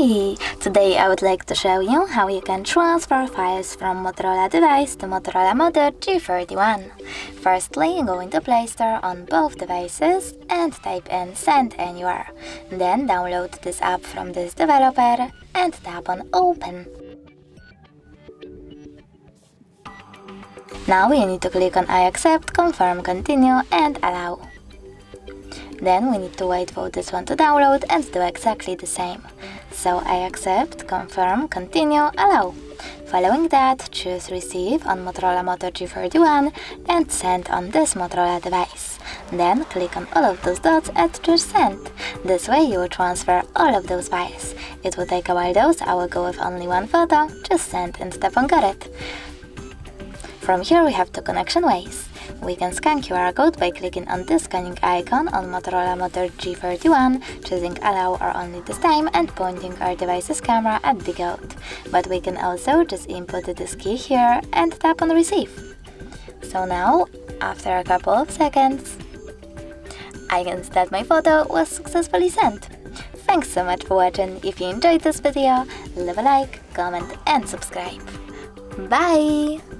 Hi! Today I would like to show you how you can transfer files from Motorola device to Motorola Moto G31. Firstly, go into Play Store on both devices and type in Send Anywhere. Then download this app from this developer and tap on Open. Now you need to click on I accept, confirm, continue and allow. Then we need to wait for this one to download and do exactly the same. So I accept, confirm, continue, allow. Following that, choose Receive on Motorola Moto G31 and Send on this Motorola device. Then click on all of those dots and choose Send. This way you will transfer all of those files. It will take a while though, so I will go with only one photo. Just send and tap on Got it. From here we have two connection ways. We can scan QR code by clicking on this scanning icon on Motorola Moto G31, choosing allow or only this time and pointing our device's camera at the code. But we can also just input this key here and tap on receive. So now, after a couple of seconds, I can see that my photo was successfully sent. Thanks so much for watching. If you enjoyed this video, leave a like, comment and subscribe. Bye!